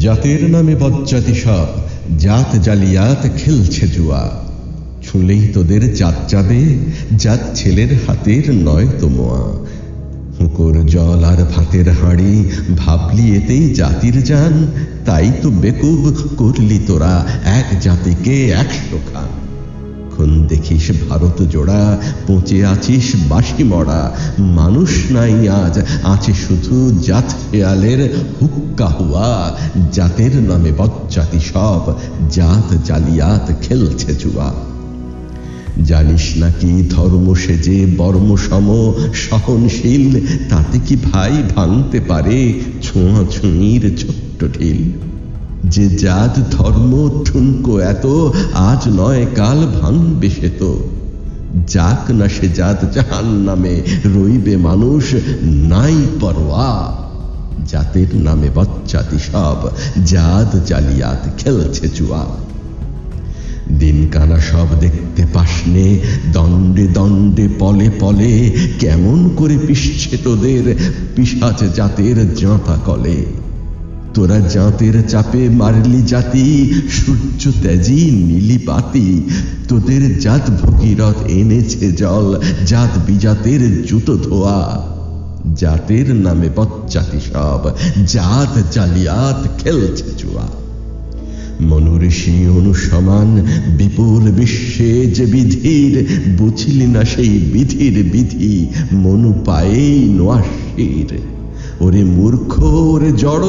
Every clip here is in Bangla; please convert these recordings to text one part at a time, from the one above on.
জাতের নামে বজ্জাতি সব জাত জালিয়াত খেলছে জুয়া। ছুঁলেই তোদের জাত যাবে, জাত ছেলের হাতের নয় তো মোয়া। হুঁকোর জল আর ভাতের হাঁড়ি ভাবলি এতেই জাতির জান। তাই তো বেকুব করলি তোরা এক জাতিকে 100 খান। খুন দেখিস ভারত জোড়া, পচে আছিস বাসি মরা। মানুষ নাই আজ, আছে শুধু জাত খেয়ালের হুক্কা হুয়া। জাতের নামে বজ্জাতি সব জাত জালিয়াত খেলছে জুয়া। জানিস নাকি ধর্ম সেজে বর্মসম সহনশীল, তাতে কি ভাই ভাঙতে পারে ছোঁয়াছুঁয়ির ছোট্ট ঢিল। যে জাত ধর্ম ঠুনকো এত, আজ নয় কাল ভাঙবে সে তো। যাক না সে জাত জাহান্নামে, রইবে মানুষ নাই পরোয়া। জাতের নামে বজ্জাতি সব জাত জালিয়াত খেলছে জুয়া। দিন কানা সব দেখতে পাসনে, দণ্ডে দণ্ডে পলে পলে কেমন করে পিষছে তোদের পিশাচ জাতের জাঁতা কলে। তোরা জাতের চাপে মারলি জাতি, সূর্য ত্যাজি নীলি পাতি। তোদের জাত ভগীরথ এনেছে জল, জাত বিজাতের জুতো ধোয়া। জাতের নামে বজ্জাতি সব জাত জালিয়াত খেলছে জুয়া। মনুঋষি অনুসমান বিপুল বিশ্বে যে বিধির, বুঝলি না সেই বিধির বিধি মনু পায়েই নোয়াশির। ওরে মূর্খ ওরে জড়,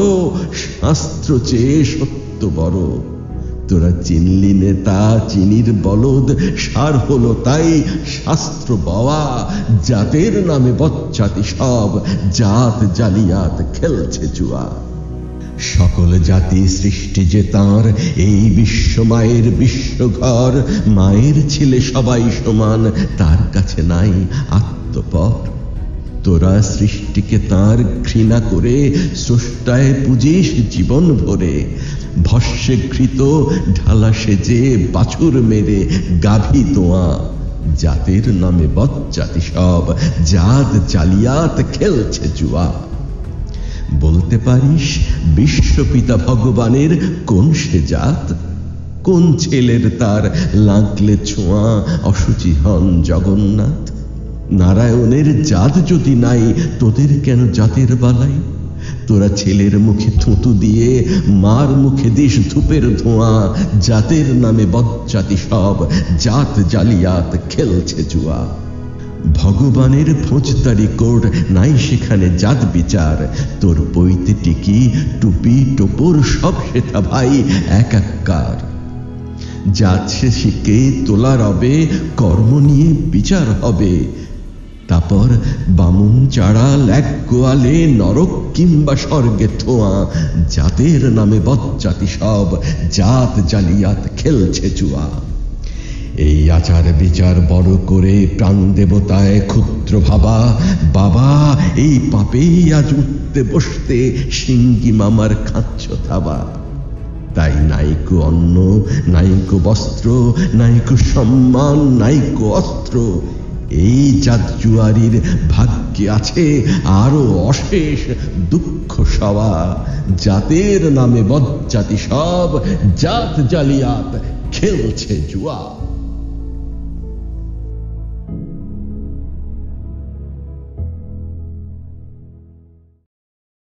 শাস্ত্র চেয়ে সত্য বড়। তোরা চিনলি নেতা চিনির বলদ, সার হলো তাই শাস্ত্র বওয়া। জাতের নামে বজ্জাতি সব জাত জালিয়াত খেলছে জুয়া। সকল জাতি সৃষ্টি যে তাঁর, এই বিশ্ব মায়ের বিশ্বঘর। মায়ের ছেলে সবাই সমান, তার কাছে নাই আত্মপর। তোরা সৃষ্টিকে তাঁর ঘৃণা করে স্রষ্টায় পুজিস জীবন ভরে। ভস্যে ঘৃত ঢালা সেজে বাছুর মেরে গাভী দোয়া। জাতের নামে বজ্জাতি সব জাত জালিয়াত খেলছে জুয়া। বলতে পারিস বিশ্বপিতা ভগবানের কোন সে জাত? কোন ছেলের তার লাগলে ছোঁয়া অসুচি হন জগন্নাথ? নারায়ণের জাত যদি নাই, তোদের কেন জাতের বালাই? তোরা ছেলের মুখে থুতু দিয়ে মার মুখে দিস ধূপের ধোঁয়া। জাতের নামে বজ্জাতি সব জাত জালিয়াত খেলছে জুয়া। ভগবানের ফৌজদারি কোর্ট নাই সেখানে জাত বিচার। তোর বইতে টিকি টুপি টোপর সব সেটা ভাই একাকার। জাত সে শিখে তোলা রবে, কর্ম নিয়ে বিচার হবে। তারপর বামুন চাড়াল এক গোয়ালে নরক কিংবা স্বর্গে থোয়া। জাতের নামে বজ্জাতি সব জাত জালিয়াত খেলছে জুয়া। এই আচার বিচার বড় করে প্রাণ দেবতায় ক্ষুদ্র ভাবা। বাবা এই পাপেই আজ উঠতে বসতে সিঙ্গি মামার খাচ্ছ থাবা। তাই নাইকো অন্ন নাইকো বস্ত্র, নাইকো সম্মান নাইকো অস্ত্র। এই জাত জুয়ারির ভাগ্যে আছে আরো অশেষ দুঃখ সওয়া। জাতের নামে বজ্জাতি সব জাত জালিয়াত খেলছে জুয়া।